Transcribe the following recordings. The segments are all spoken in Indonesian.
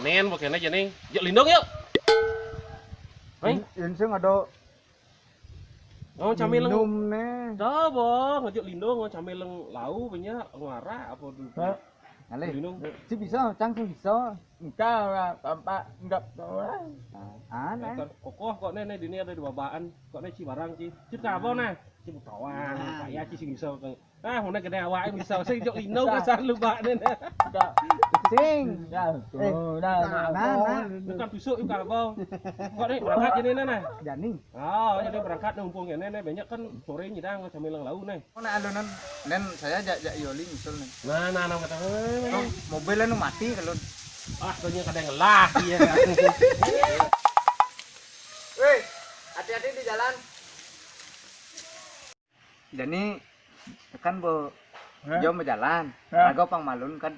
panen pakai aja nih. Yuk lindung yuk. Insung ada Oh camil minum nih. dah bang, ngajak lindung camil lau banyak ngara apa dulu. Ale, Lindung. si bisa, cangkung bisa. Engkau lah, tampak enggak tahu lah. Aneh. Kokoh kok nih di sini ada dua babaan. Kok nih ci barang ci. Ci apa nih? Ci kawan. Kayak ci sing bisa. Ah, mana gede awake bisa sing jok lindung kesan lupa nih. Enggak. Sing. Ya, nah. Bukan tusuk yuk kalau. Kok nih berangkat jadi nih. Jani. Oh, jadi berangkat numpung ini nih banyak kan sore nyidang camil lau nih. Oh, nah alunan. Nen saya ajak Yoli misal nih. Nah, kata. Oh, mobilnya nu mati kalau. Ah, ternyata kadang ngelah iya kan. Weh, hati-hati di jalan. Jadi kan bo jauh berjalan, raga pang malun kan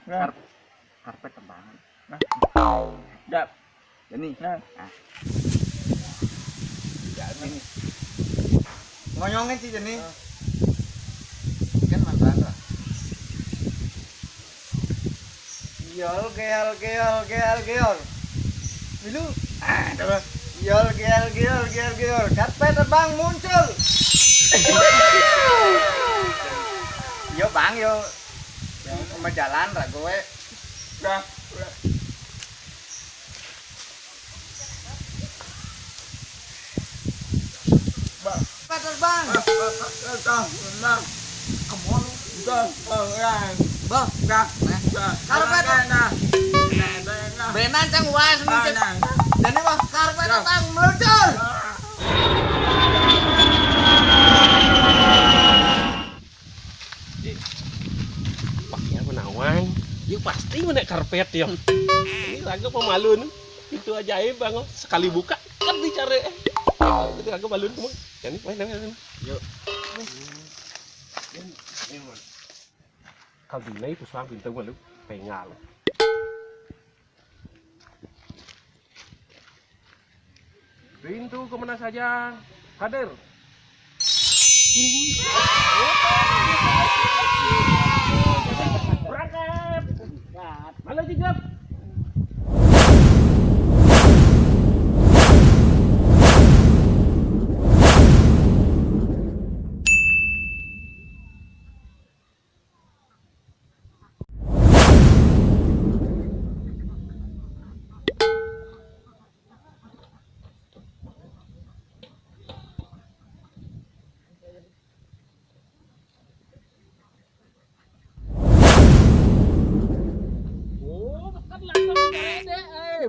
karpet tembangan. Dap. Jadi, ini. Ngonyongin sih jadi. Kan mantan lah. Geol. Milu. Coba. Geol. Karpet terbang muncul. Yo bang yo. Mau jalan ra gue. Udah. Karpet terbang. Bang. Kamu Bang, karpet benan cang was nih. Dan ini karpet datang meluncur. Pakai apa nawang? Ya pasti menek karpet ya. Ini raga pemalun. Itu ajaib bang. Sekali buka kan dicari. Itu raga balun semua. Jadi main. Yuk. Kalau di itu soang pintu malu pengal. Pintu kemana saja? Hadir. Berangkat. Halo Jigap.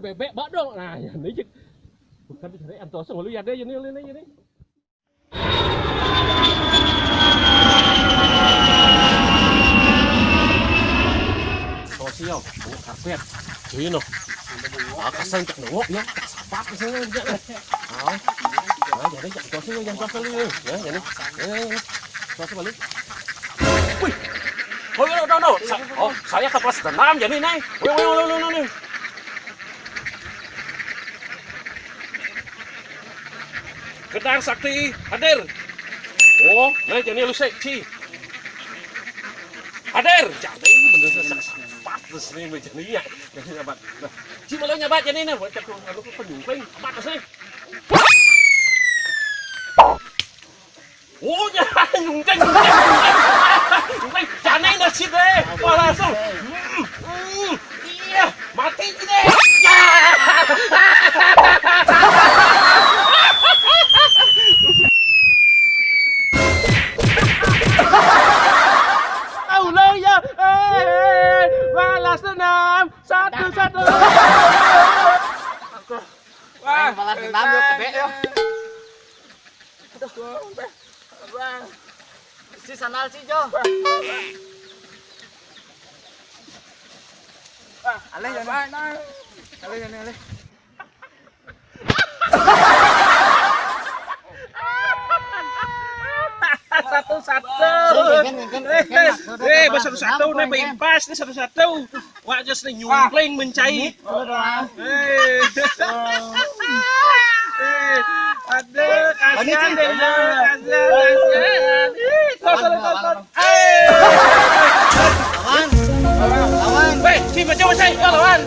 Bebek bak dong. Nah, ya ini bukan dicari antos lu ya deh ini. Sosial, karpet. Ini noh. Akasan cek nongok ya. Sapak kesana aja. Nah, jadi jangan tos lu. Ya, jadi. Tos balik. Wih. Oh, no. Oh, saya ke kelas 6 jadi nih. Wih. Gedang sakti hadir. Oh, nah jadi lu seksi. Hadir. Jadi bener sepak terus nih jadi ya. Jadi nyabat. Nah, si malu nyabat jadi nih buat cakung lu penyungkring. Apa sih? Oh, ya nyungkring. Nyungkring. Jangan nak sih deh. Wah, langsung. Iya, mati deh. Ya. Balas dendam satu. Wah, balas dendam lu gede yo. Si sanal si Jo. Ale jangan. Ale. Satu nih bebas nih satu. Wah just nih nyumpling mencai. Aduh, kasihan deh. Kasihan. Lawan. Weh, si macam saya lawan.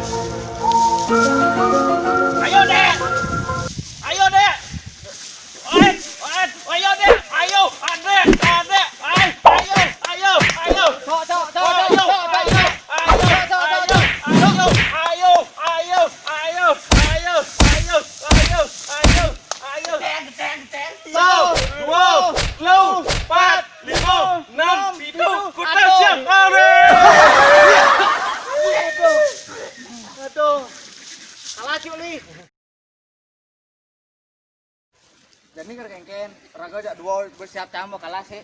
Jadi kengken, raga jak dua bersiap camo kalah sih.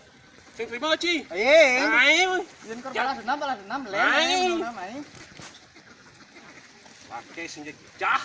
Sing terima Ci. Ayo. Yen kor balas enam, Ayo. enam. Pakai senjata.